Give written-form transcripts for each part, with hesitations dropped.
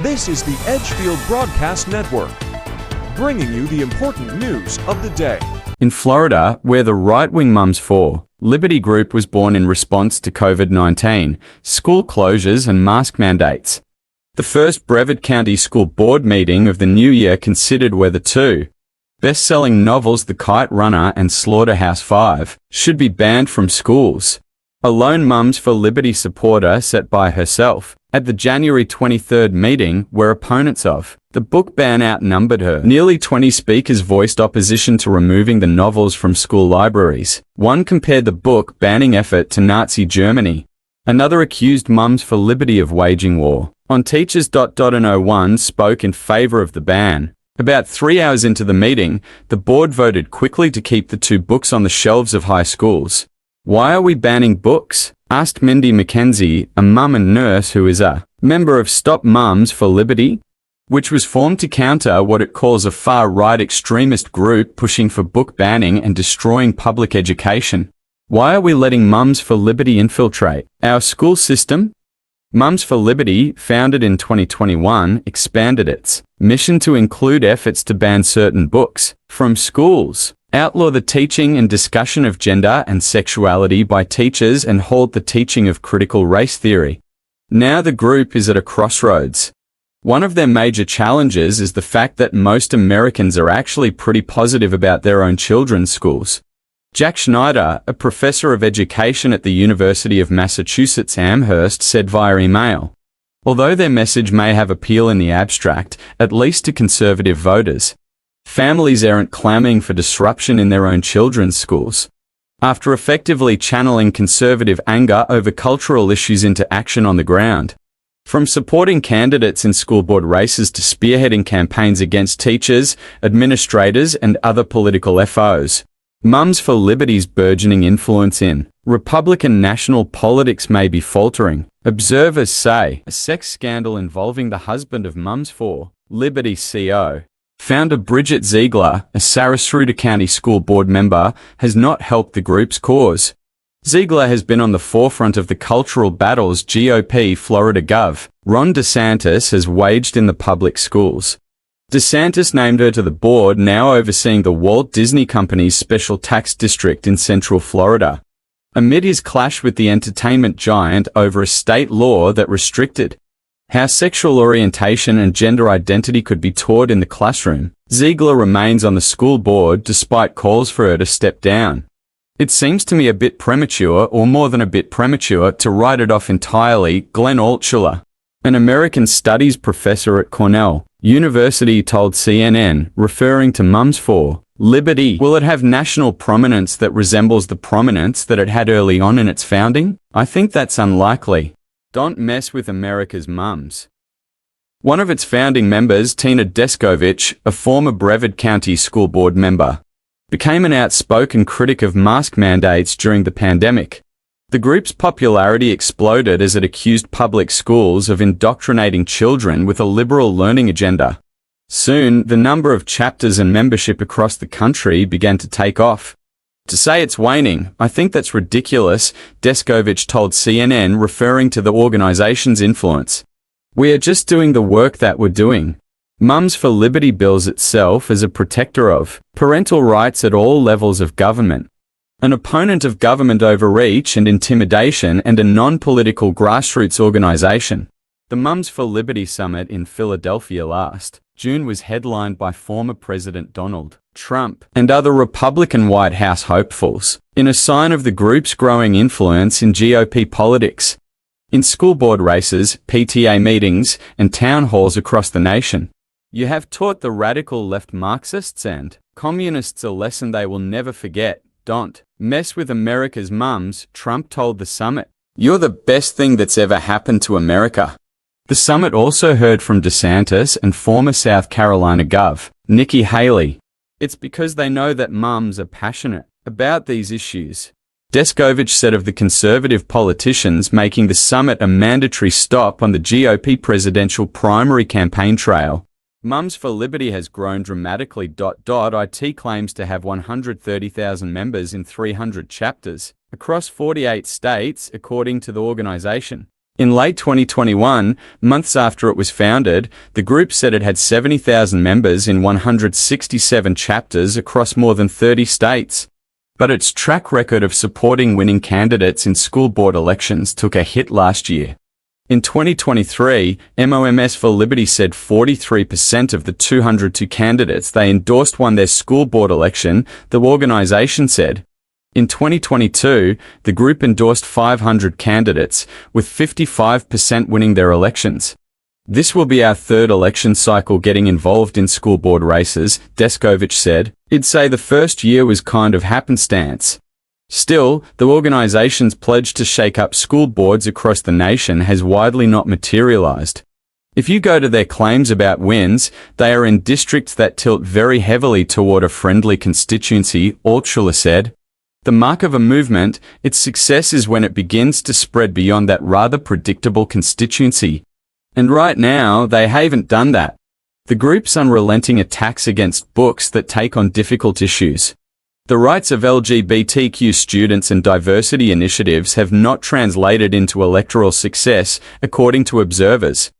This is the Edgefield Broadcast Network, bringing you the important news of the day. In Florida, where the right-wing Mums for Liberty group was born in response to COVID-19, school closures and mask mandates. The first Brevard County School Board meeting of the new year considered whether two best-selling novels The Kite Runner and Slaughterhouse-Five should be banned from schools. A lone Mums for Liberty supporter sat by herself at the January 23rd meeting where opponents of the book ban outnumbered her. Nearly 20 speakers voiced opposition to removing the novels from school libraries. One compared the book banning effort to Nazi Germany. Another accused Mums for Liberty of waging war on teachers. And one spoke in favor of the ban. About 3 hours into the meeting, the board voted quickly to keep the two books on the shelves of high schools. "Why are we banning books?" asked Mindy McKenzie, a mum and nurse who is a member of Stop Mums for Liberty, which was formed to counter what it calls a far-right extremist group pushing for book banning and destroying public education. "Why are we letting Mums for Liberty infiltrate our school system?" Mums for Liberty, founded in 2021, expanded its mission to include efforts to ban certain books from schools, outlaw the teaching and discussion of gender and sexuality by teachers, and halt the teaching of critical race theory. Now the group is at a crossroads. One of their major challenges is the fact that most Americans are actually pretty positive about their own children's schools. Jack Schneider, a professor of education at the University of Massachusetts Amherst, said via email, "Although their message may have appeal in the abstract, at least to conservative voters, families aren't clamoring for disruption in their own children's schools." After effectively channeling conservative anger over cultural issues into action on the ground, from supporting candidates in school board races to spearheading campaigns against teachers, administrators, and other political FOs, Mums for Liberty's burgeoning influence in Republican national politics may be faltering. Observers say a sex scandal involving the husband of Mums for Liberty CO, founder Bridget Ziegler, a Sarasota County School Board member, has not helped the group's cause. Ziegler has been on the forefront of the cultural battles GOP Florida Gov. Ron DeSantis has waged in the public schools. DeSantis named her to the board, now overseeing the Walt Disney Company's special tax district in Central Florida, amid his clash with the entertainment giant over a state law that restricted how sexual orientation and gender identity could be taught in the classroom. Ziegler remains on the school board despite calls for her to step down. "It seems to me a bit premature, or more than a bit premature, to write it off entirely," Glenn Altshuler, an American Studies professor at Cornell University, told CNN, referring to Mums for Liberty. "Will it have national prominence that resembles the prominence that it had early on in its founding? I think that's unlikely. Don't mess with America's mums." One of its founding members, Tina Descovich, a former Brevard County School Board member, became an outspoken critic of mask mandates during the pandemic. The group's popularity exploded as it accused public schools of indoctrinating children with a liberal learning agenda. Soon, the number of chapters and membership across the country began to take off. "To say it's waning, I think that's ridiculous," Descovich told CNN, referring to the organization's influence. "We are just doing the work that we're doing." Mums for Liberty bills itself as a protector of parental rights at all levels of government, an opponent of government overreach and intimidation, and a non-political grassroots organization. The Mums for Liberty Summit in Philadelphia last June was headlined by former President Donald Trump and other Republican White House hopefuls, in a sign of the group's growing influence in GOP politics, in school board races, PTA meetings, and town halls across the nation. "You have taught the radical left Marxists and communists a lesson they will never forget. Don't mess with America's mums," Trump told the summit. "You're the best thing that's ever happened to America." The summit also heard from DeSantis and former South Carolina Gov. Nikki Haley. "It's because they know that mums are passionate about these issues," Descovich said of the conservative politicians making the summit a mandatory stop on the GOP presidential primary campaign trail. Mums for Liberty has grown dramatically. It claims to have 130,000 members in 300 chapters across 48 states, according to the organization. In late 2021, months after it was founded, the group said it had 70,000 members in 167 chapters across more than 30 states. But its track record of supporting winning candidates in school board elections took a hit last year. In 2023, MOMS for Liberty said 43% of the 202 candidates they endorsed won their school board election, the organization said. In 2022, the group endorsed 500 candidates, with 55% winning their elections. This will be our third election cycle getting involved in school board races, Deskovich said. I'd say the first year was kind of happenstance. Still, the organization's pledge to shake up school boards across the nation has widely not materialized. If you go to their claims about wins, they are in districts that tilt very heavily toward a friendly constituency, Altshuler said. The mark of a movement, its success is when it begins to spread beyond that rather predictable constituency. And right now, they haven't done that. The group's unrelenting attacks against books that take on difficult issues. The rights of LGBTQ students and diversity initiatives have not translated into electoral success, according to observers.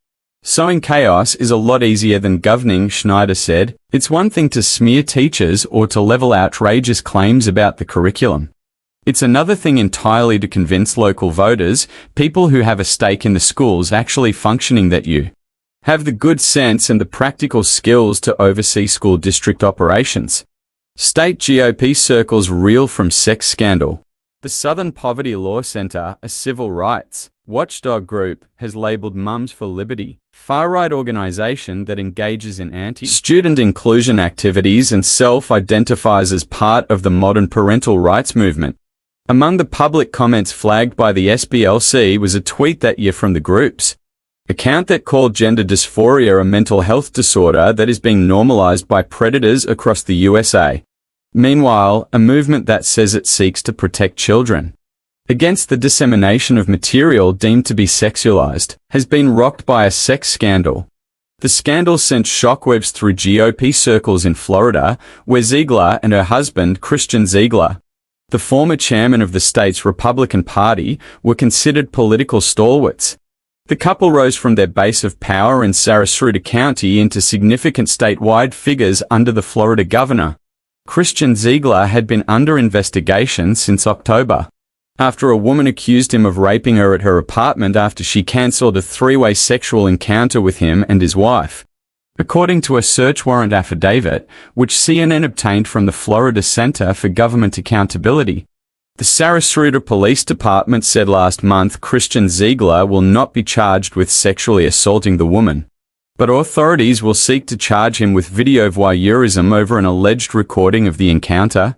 Sowing chaos is a lot easier than governing, Schneider said. It's one thing to smear teachers or to level outrageous claims about the curriculum. It's another thing entirely to convince local voters, people who have a stake in the schools actually functioning, that you have the good sense and the practical skills to oversee school district operations. State GOP circles reel from sex scandal. The Southern Poverty Law Center, a civil rights watchdog group, has labeled Mums for Liberty, far-right organization that engages in anti-student inclusion activities and self-identifies as part of the modern parental rights movement. Among the public comments flagged by the SPLC was a tweet that year from the group's account that called gender dysphoria a mental health disorder that is being normalized by predators across the USA. Meanwhile, a movement that says it seeks to protect children against the dissemination of material deemed to be sexualized has been rocked by a sex scandal. The scandal sent shockwaves through GOP circles in Florida, where Ziegler and her husband, Christian Ziegler, the former chairman of the state's Republican Party, were considered political stalwarts. The couple rose from their base of power in Sarasota County into significant statewide figures under the Florida governor. Christian Ziegler had been under investigation since October, after a woman accused him of raping her at her apartment after she cancelled a three-way sexual encounter with him and his wife. According to a search warrant affidavit, which CNN obtained from the Florida Center for Government Accountability, the Sarasota Police Department said last month Christian Ziegler will not be charged with sexually assaulting the woman, but authorities will seek to charge him with video voyeurism over an alleged recording of the encounter.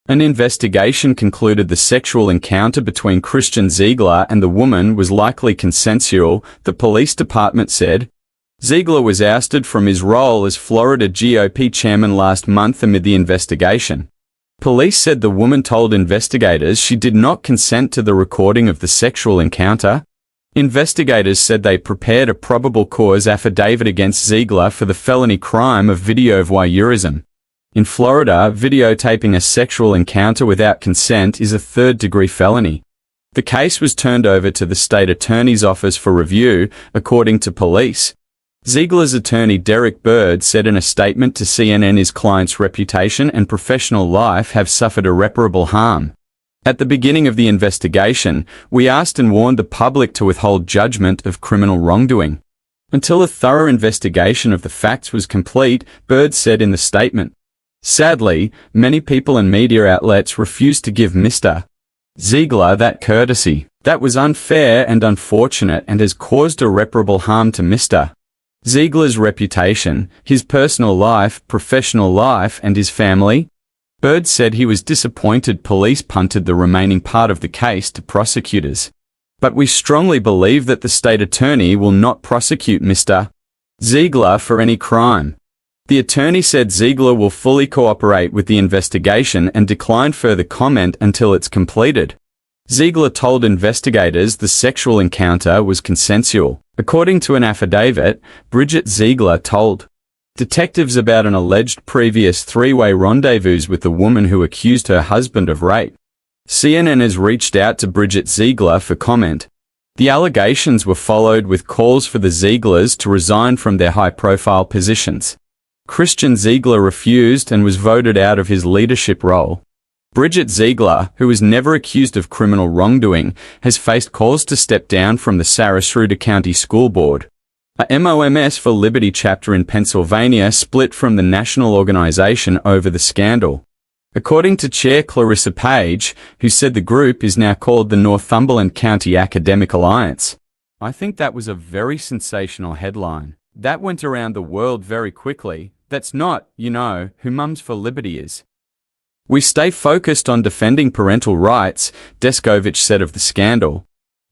An investigation concluded the sexual encounter between Christian Ziegler and the woman was likely consensual, the police department said. Ziegler was ousted from his role as Florida GOP chairman last month amid the investigation. Police said the woman told investigators she did not consent to the recording of the sexual encounter. Investigators said they prepared a probable cause affidavit against Ziegler for the felony crime of video voyeurism. In Florida, videotaping a sexual encounter without consent is a third-degree felony. The case was turned over to the state attorney's office for review, according to police. Ziegler's attorney Derek Bird said in a statement to CNN his client's reputation and professional life have suffered irreparable harm. At the beginning of the investigation, we asked and warned the public to withhold judgment of criminal wrongdoing until a thorough investigation of the facts was complete, Bird said in the statement. Sadly, many people and media outlets refused to give Mr. Ziegler that courtesy. That was unfair and unfortunate and has caused irreparable harm to Mr. Ziegler's reputation, his personal life, professional life, and his family. Bird said he was disappointed police punted the remaining part of the case to prosecutors. But we strongly believe that the state attorney will not prosecute Mr. Ziegler for any crime. The attorney said Ziegler will fully cooperate with the investigation and declined further comment until it's completed. Ziegler told investigators the sexual encounter was consensual. According to an affidavit, Bridget Ziegler told detectives about an alleged previous three-way rendezvous with the woman who accused her husband of rape. CNN has reached out to Bridget Ziegler for comment. The allegations were followed with calls for the Zieglers to resign from their high-profile positions. Christian Ziegler refused and was voted out of his leadership role. Bridget Ziegler, who was never accused of criminal wrongdoing, has faced calls to step down from the Sarasota County School Board. A MOMS for Liberty chapter in Pennsylvania split from the national organization over the scandal. According to Chair Clarissa Page, who said the group is now called the Northumberland County Academic Alliance. I think that was a very sensational headline. That went around the world very quickly. That's not, who Mums for Liberty is. We stay focused on defending parental rights, Descovich said of the scandal.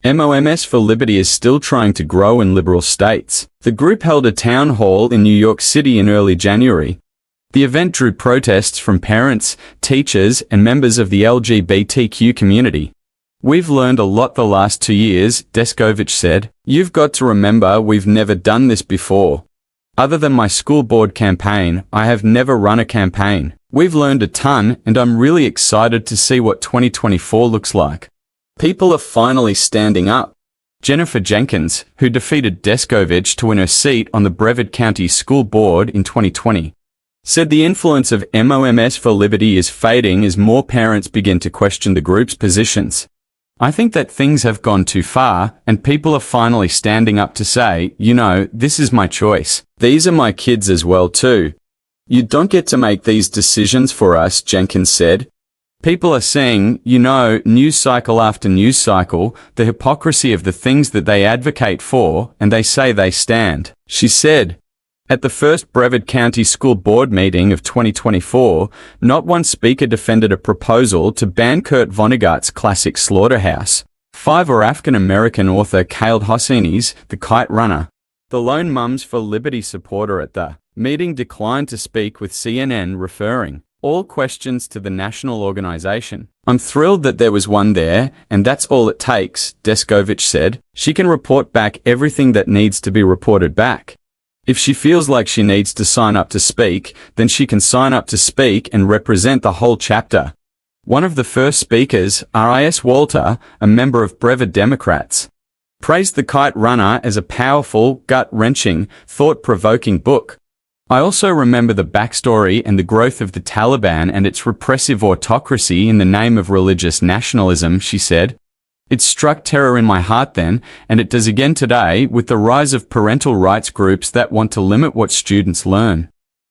MOMS for Liberty is still trying to grow in liberal states. The group held a town hall in New York City in early January. The event drew protests from parents, teachers, and members of the LGBTQ community. We've learned a lot the last 2 years, Descovich said. You've got to remember we've never done this before. Other than my school board campaign, I have never run a campaign. We've learned a ton, and I'm really excited to see what 2024 looks like. People are finally standing up. Jennifer Jenkins, who defeated Descovich to win her seat on the Brevard County School Board in 2020, said the influence of MOMS for Liberty is fading as more parents begin to question the group's positions. I think that things have gone too far, and people are finally standing up to say, this is my choice. These are my kids as well too. You don't get to make these decisions for us, Jenkins said. People are seeing, news cycle after news cycle, the hypocrisy of the things that they advocate for, and they say they stand, she said. At the first Brevard County School Board meeting of 2024, not one speaker defended a proposal to ban Kurt Vonnegut's classic Slaughterhouse. 5 were African-American author Cale Hosseini's The Kite Runner. The lone Mums for Liberty supporter at the meeting declined to speak with CNN, referring all questions to the national organization. I'm thrilled that there was one there, and that's all it takes, Descovich said. She can report back everything that needs to be reported back. If she feels like she needs to sign up to speak, then she can sign up to speak and represent the whole chapter. One of the first speakers, R.I.S. Walter, a member of Brevard Democrats, praised The Kite Runner as a powerful, gut-wrenching, thought-provoking book. I also remember the backstory and the growth of the Taliban and its repressive autocracy in the name of religious nationalism, she said. It struck terror in my heart then, and it does again today with the rise of parental rights groups that want to limit what students learn.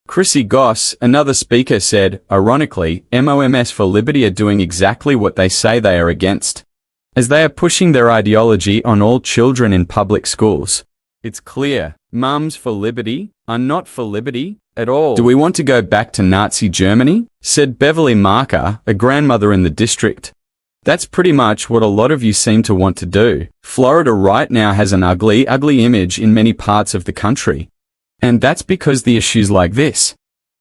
Chrissy Goss, another speaker, said, ironically, MOMS for Liberty are doing exactly what they say they are against, as they are pushing their ideology on all children in public schools. It's clear, Mums for Liberty are not for liberty at all. Do we want to go back to Nazi Germany? Said Beverly Marker, a grandmother in the district. That's pretty much what a lot of you seem to want to do. Florida right now has an ugly, ugly image in many parts of the country. And that's because the issues like this.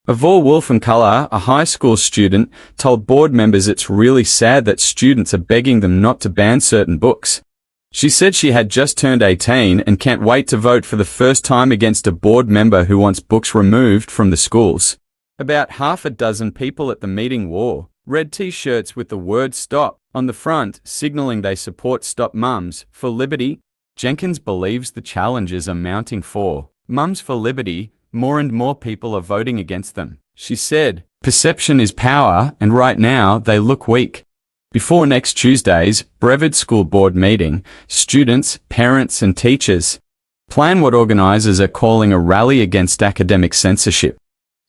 Avor Wolfencolor, a high school student, told board members it's really sad that students are begging them not to ban certain books. She said she had just turned 18 and can't wait to vote for the first time against a board member who wants books removed from the schools. About half a dozen people at the meeting wore red t-shirts with the word STOP on the front, signaling they support Stop Mums for Liberty. Jenkins believes the challenges are mounting for Mums for Liberty. More and more people are voting against them. She said, perception is power, and right now they look weak. Before next Tuesday's Brevard School Board meeting, students, parents and teachers plan what organizers are calling a rally against academic censorship.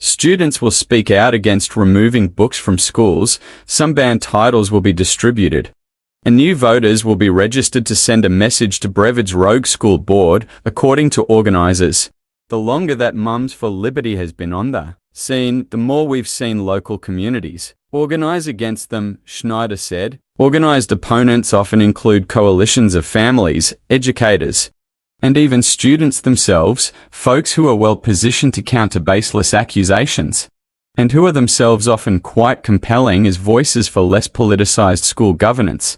Students will speak out against removing books from schools, some banned titles will be distributed, and new voters will be registered to send a message to Brevard's rogue school board, according to organizers. The longer that Mums for Liberty has been on the scene, the more we've seen local communities organize against them, Schneider said. Organized opponents often include coalitions of families, educators, and even students themselves, folks who are well positioned to counter baseless accusations, and who are themselves often quite compelling as voices for less politicized school governance.